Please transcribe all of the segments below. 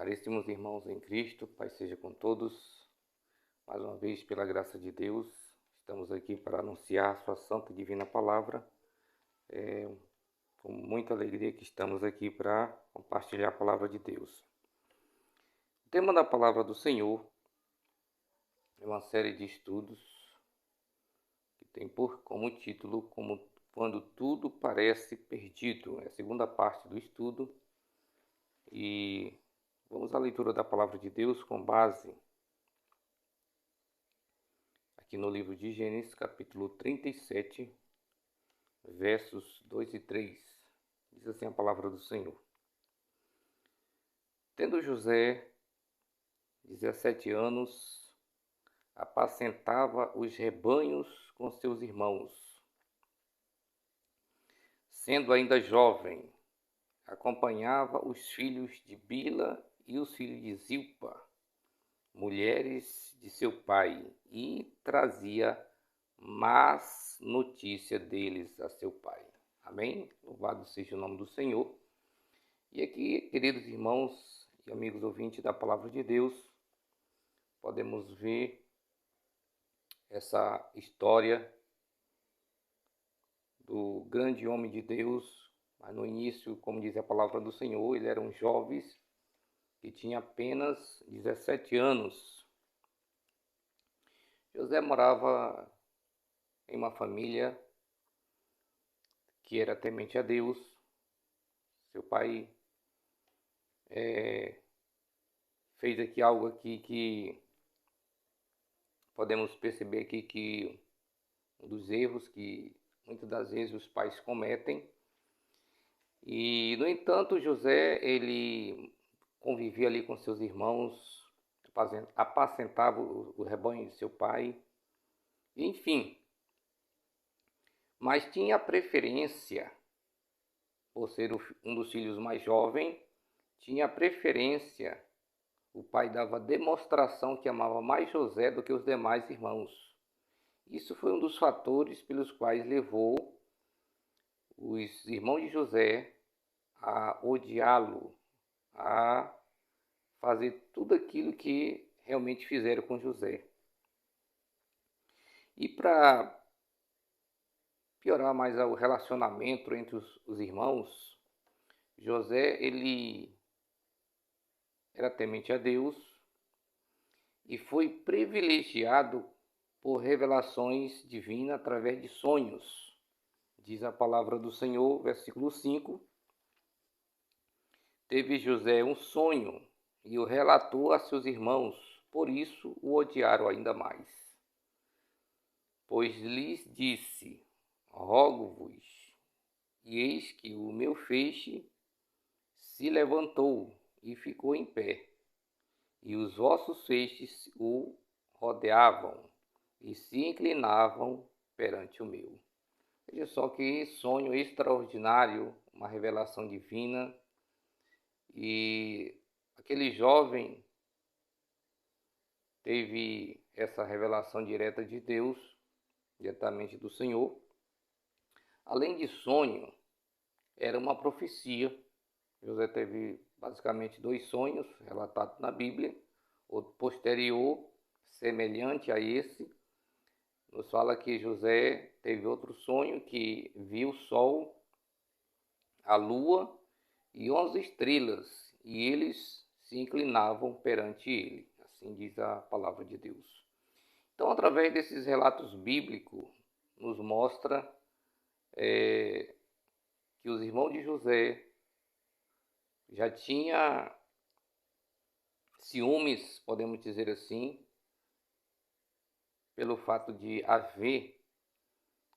Caríssimos irmãos em Cristo, Pai seja com todos. Mais uma vez, pela graça de Deus, estamos aqui para anunciar Sua santa e divina palavra. Com muita alegria que estamos aqui para compartilhar a palavra de Deus. O tema da palavra do Senhor é uma série de estudos que tem como título Quando Tudo Parece Perdido. É a segunda parte do estudo e vamos à leitura da palavra de Deus com base aqui no livro de Gênesis, capítulo 37, versos 2 e 3. Diz assim a palavra do Senhor. Tendo José 17 anos, apacentava os rebanhos com seus irmãos. Sendo ainda jovem, acompanhava os filhos de Bila e os filhos de Zilpa, mulheres de seu pai, e trazia más notícia deles a seu pai. Amém? Louvado seja o nome do Senhor. E aqui, queridos irmãos e amigos ouvintes da palavra de Deus, podemos ver essa história do grande homem de Deus. Mas no início, como diz a palavra do Senhor, ele era um jovem que tinha apenas 17 anos. José morava em uma família que era temente a Deus. Seu pai fez aqui algo aqui que podemos perceber aqui que um dos erros que muitas das vezes os pais cometem. E, no entanto, José, ele convivia ali com seus irmãos, apacentava o rebanho de seu pai, enfim. Mas tinha preferência, por ser um dos filhos mais jovem, tinha preferência. O pai dava demonstração que amava mais José do que os demais irmãos. Isso foi um dos fatores pelos quais levou os irmãos de José a odiá-lo, a fazer tudo aquilo que realmente fizeram com José. E para piorar mais o relacionamento entre os irmãos, José, ele era temente a Deus e foi privilegiado por revelações divinas através de sonhos. Diz a palavra do Senhor, versículo 5. Teve José um sonho e o relatou a seus irmãos, por isso o odiaram ainda mais. Pois lhes disse: rogo-vos, e eis que o meu feixe se levantou e ficou em pé, e os vossos feixes o rodeavam e se inclinavam perante o meu. Veja só que sonho extraordinário, uma revelação divina. E aquele jovem teve essa revelação direta de Deus, diretamente do Senhor. Além de sonho, era uma profecia. José teve basicamente 2 sonhos relatados na Bíblia. O posterior, semelhante a esse, nos fala que José teve outro sonho que viu o sol, a lua e 11 estrelas, e eles se inclinavam perante ele. Assim diz a palavra de Deus. Então, através desses relatos bíblicos, nos mostra que os irmãos de José já tinham ciúmes, podemos dizer assim, pelo fato de haver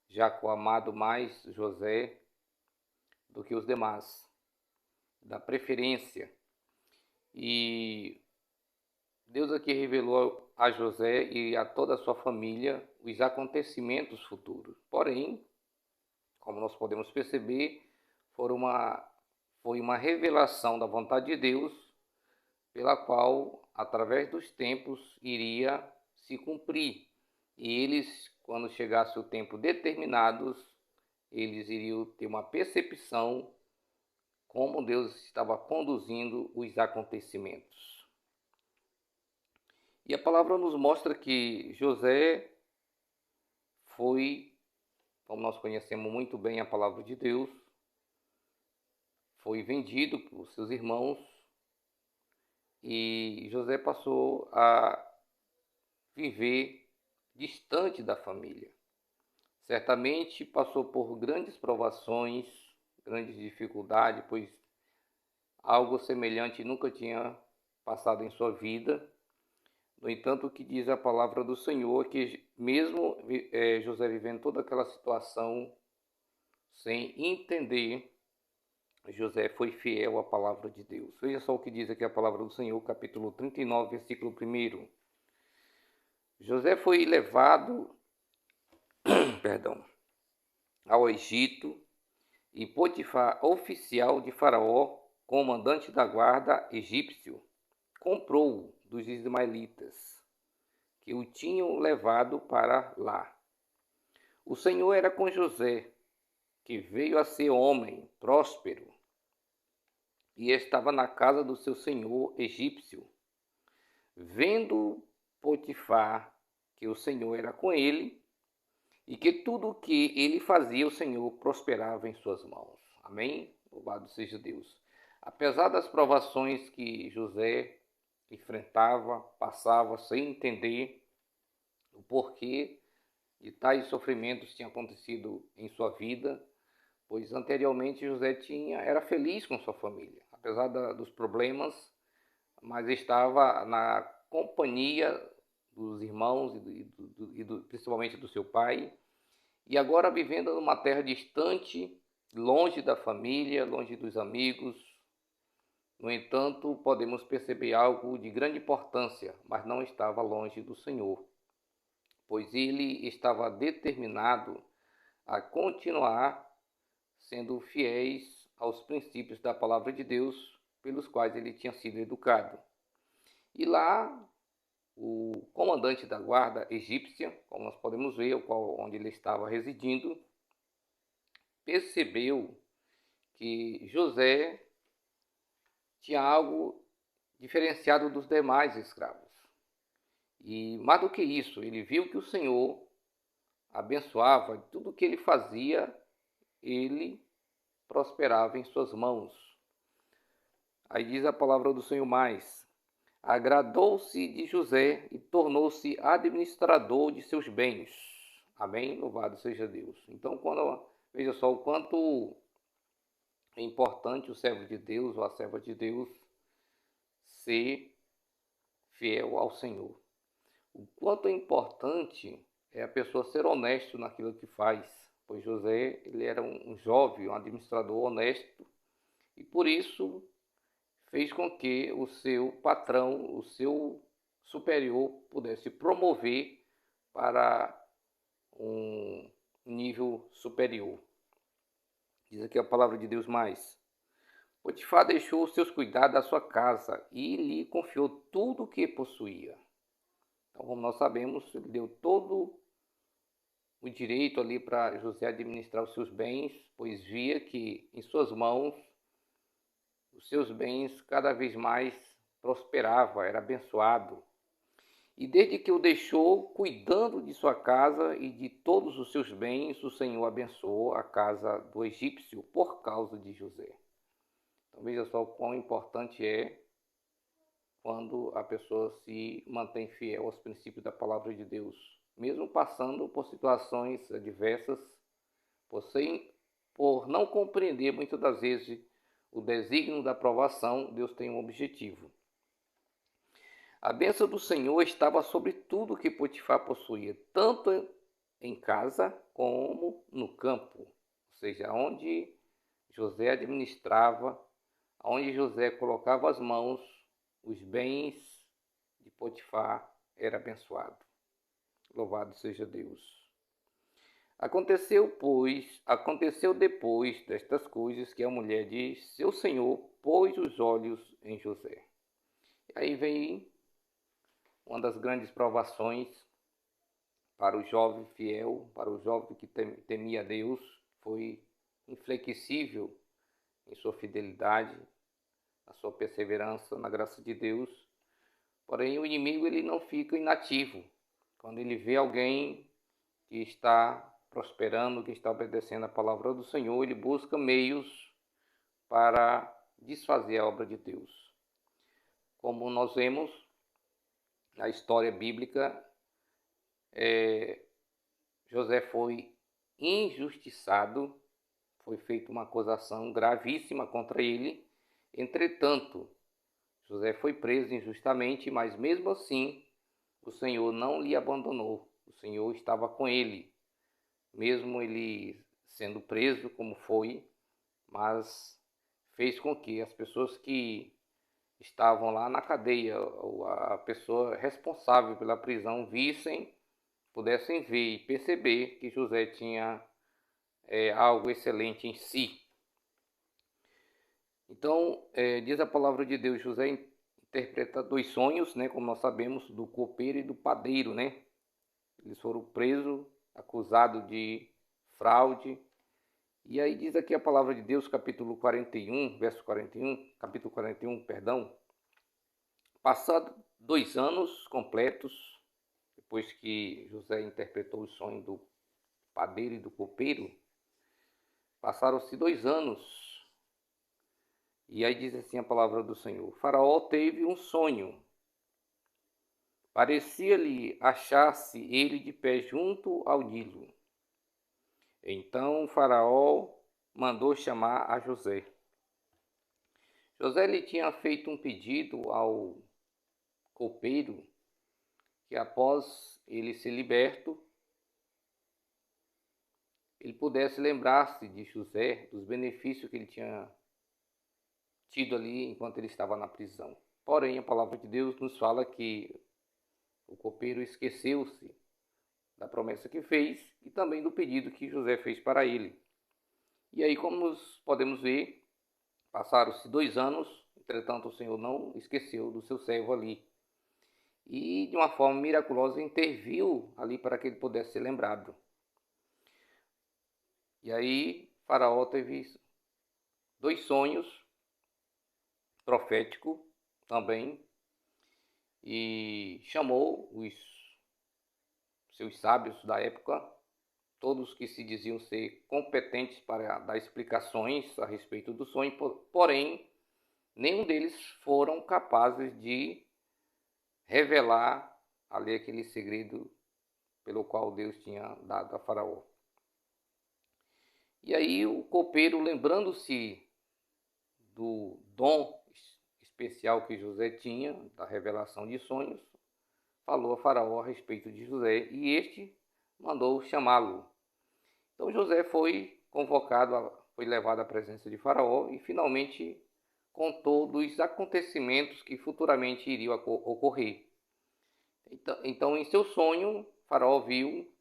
Jacó amado mais José do que os demais, da preferência. E Deus aqui revelou a José e a toda a sua família os acontecimentos futuros. Porém, como nós podemos perceber, foi uma revelação da vontade de Deus, pela qual, através dos tempos, iria se cumprir. E eles, quando chegasse o tempo determinado, eles iriam ter uma percepção como Deus estava conduzindo os acontecimentos. E a palavra nos mostra que José foi, como nós conhecemos muito bem a palavra de Deus, foi vendido por seus irmãos e José passou a viver distante da família. Certamente passou por grandes provações, grandes dificuldades, pois algo semelhante nunca tinha passado em sua vida. No entanto, o que diz a palavra do Senhor é que mesmo José vivendo toda aquela situação sem entender, José foi fiel à palavra de Deus. Veja só o que diz aqui a palavra do Senhor, capítulo 39, versículo 1. José foi levado, ao Egito, e Potifar, oficial de Faraó, comandante da guarda egípcio, comprou-o dos ismaelitas, que o tinham levado para lá. O Senhor era com José, que veio a ser homem próspero, e estava na casa do seu senhor egípcio. Vendo Potifar que o Senhor era com ele, e que tudo o que ele fazia, o Senhor prosperava em suas mãos. Amém? Louvado seja Deus. Apesar das provações que José enfrentava, passava sem entender o porquê de tais sofrimentos tinham acontecido em sua vida, pois anteriormente José era feliz com sua família, apesar dos problemas, mas estava na companhia dos irmãos principalmente do seu pai, e agora vivendo numa terra distante, longe da família, longe dos amigos. No entanto, podemos perceber algo de grande importância, mas não estava longe do Senhor, pois ele estava determinado a continuar sendo fiéis aos princípios da palavra de Deus, pelos quais ele tinha sido educado. E lá, o comandante da guarda egípcia, como nós podemos ver, onde ele estava residindo, percebeu que José tinha algo diferenciado dos demais escravos. E mais do que isso, ele viu que o Senhor abençoava, tudo que ele fazia, ele prosperava em suas mãos. Aí diz a palavra do Senhor mais: agradou-se de José e tornou-se administrador de seus bens. Amém? Louvado seja Deus. Então, veja só o quanto é importante o servo de Deus ou a serva de Deus ser fiel ao Senhor. O quanto é importante é a pessoa ser honesto naquilo que faz, pois José ele era um jovem, um administrador honesto, e por isso fez com que o seu patrão, o seu superior, pudesse promover para um nível superior. Diz aqui a palavra de Deus mais: Potifar deixou os seus cuidados à sua casa e lhe confiou tudo o que possuía. Então, como nós sabemos, ele deu todo o direito ali para José administrar os seus bens, pois via que em suas mãos os seus bens cada vez mais prosperava, era abençoado. E desde que o deixou cuidando de sua casa e de todos os seus bens, o Senhor abençoou a casa do egípcio por causa de José. Então veja só o quão importante é quando a pessoa se mantém fiel aos princípios da palavra de Deus, mesmo passando por situações adversas, por não compreender muitas das vezes o desígnio da provação. Deus tem um objetivo. A bênção do Senhor estava sobre tudo que Potifar possuía, tanto em casa como no campo, ou seja, onde José administrava, onde José colocava as mãos, os bens de Potifar era abençoado. Louvado seja Deus. Aconteceu depois destas coisas que a mulher de seu senhor pôs os olhos em José. E aí vem uma das grandes provações para o jovem fiel, para o jovem que temia Deus, foi inflexível em sua fidelidade, na sua perseverança, na graça de Deus. Porém, o inimigo ele não fica inativo. Quando ele vê alguém que está prosperando, que está obedecendo a palavra do Senhor, ele busca meios para desfazer a obra de Deus. Como nós vemos na história bíblica, José foi injustiçado, foi feita uma acusação gravíssima contra ele. Entretanto, José foi preso injustamente, mas mesmo assim, o Senhor não lhe abandonou. O Senhor estava com ele, mesmo ele sendo preso como foi, mas fez com que as pessoas que estavam lá na cadeia, a pessoa responsável pela prisão, pudessem ver e perceber que José tinha algo excelente em si. Então, diz a palavra de Deus, José interpreta dois sonhos, né, como nós sabemos, do copeiro e do padeiro, né? Eles foram presos, acusados de fraude. E aí diz aqui a palavra de Deus, capítulo 41, verso 41, capítulo 41, perdão. Passados 2 anos completos, depois que José interpretou o sonho do padeiro e do copeiro, passaram-se 2 anos. E aí diz assim a palavra do Senhor: Faraó teve um sonho. Parecia-lhe achar-se ele de pé junto ao Nilo. Então Faraó mandou chamar a José. José lhe tinha feito um pedido ao copeiro que após ele ser liberto, ele pudesse lembrar-se de José, dos benefícios que ele tinha tido ali enquanto ele estava na prisão. Porém, a palavra de Deus nos fala que o copeiro esqueceu-se da promessa que fez e também do pedido que José fez para ele. E aí, como podemos ver, passaram-se 2 anos, entretanto o Senhor não esqueceu do seu servo ali. E de uma forma miraculosa interviu ali para que ele pudesse ser lembrado. E aí Faraó teve 2 sonhos proféticos também e chamou os seus sábios da época, todos que se diziam ser competentes para dar explicações a respeito do sonho, porém nenhum deles foram capazes de revelar ali aquele segredo pelo qual Deus tinha dado a Faraó. E aí o copeiro, lembrando-se do dom especial que José tinha, da revelação de sonhos, falou a Faraó a respeito de José e este mandou chamá-lo. Então José foi convocado, foi levado à presença de Faraó e finalmente contou dos acontecimentos que futuramente iriam ocorrer. Então em seu sonho, Faraó viu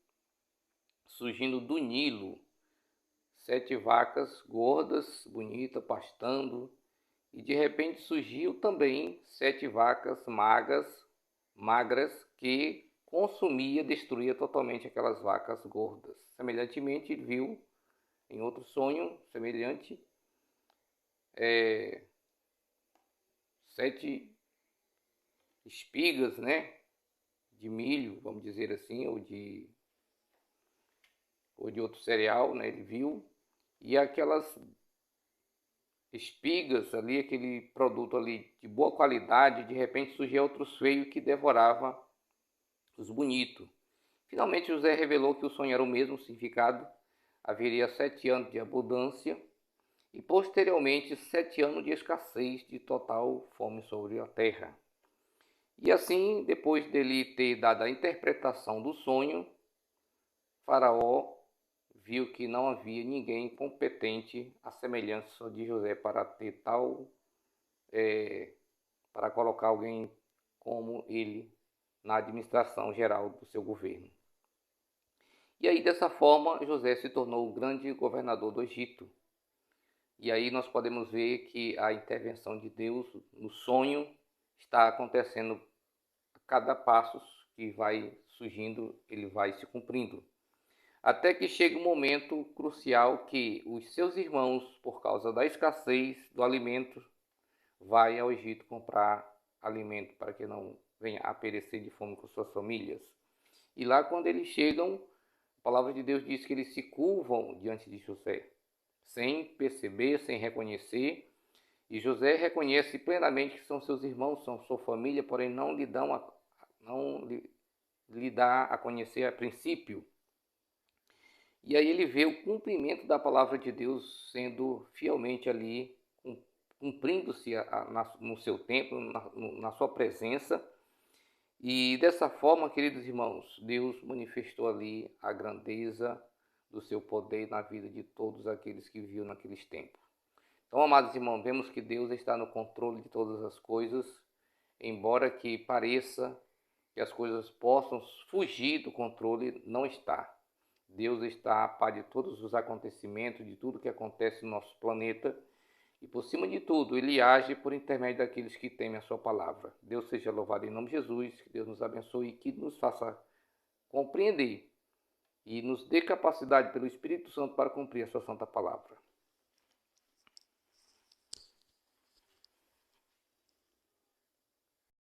surgindo do Nilo 7 vacas gordas, bonitas, pastando, e de repente surgiu também 7 vacas magras, que consumia, destruía totalmente aquelas vacas gordas. Semelhantemente, ele viu em outro sonho semelhante 7 espigas, né, de milho, vamos dizer assim, ou de outro cereal, né, ele viu, e aquelas espigas ali, aquele produto ali de boa qualidade, de repente surgia outros feios que devorava os bonitos. Finalmente José revelou que o sonho era o mesmo significado, haveria 7 anos de abundância e posteriormente 7 anos de escassez, de total fome sobre a terra. E assim, depois dele ter dado a interpretação do sonho, Faraó viu que não havia ninguém competente à semelhança de José para ter para colocar alguém como ele na administração geral do seu governo. E aí dessa forma José se tornou o grande governador do Egito. E aí nós podemos ver que a intervenção de Deus no sonho está acontecendo a cada passo que vai surgindo, ele vai se cumprindo. até que chega um momento crucial que os seus irmãos, por causa da escassez do alimento, vai ao Egito comprar alimento para que não venha a perecer de fome com suas famílias. E lá quando eles chegam, a palavra de Deus diz que eles se curvam diante de José, sem perceber, sem reconhecer. E José reconhece plenamente que são seus irmãos, são sua família, porém não lhe dá a conhecer a princípio. E aí ele vê o cumprimento da palavra de Deus sendo fielmente ali, cumprindo-se no seu tempo, na sua presença. E dessa forma, queridos irmãos, Deus manifestou ali a grandeza do seu poder na vida de todos aqueles que viviam naqueles tempos. Então, amados irmãos, vemos que Deus está no controle de todas as coisas, embora que pareça que as coisas possam fugir do controle, não está. Deus está a par de todos os acontecimentos, de tudo que acontece no nosso planeta. E por cima de tudo, Ele age por intermédio daqueles que temem a sua palavra. Deus seja louvado em nome de Jesus, que Deus nos abençoe e que nos faça compreender e nos dê capacidade pelo Espírito Santo para cumprir a sua santa palavra.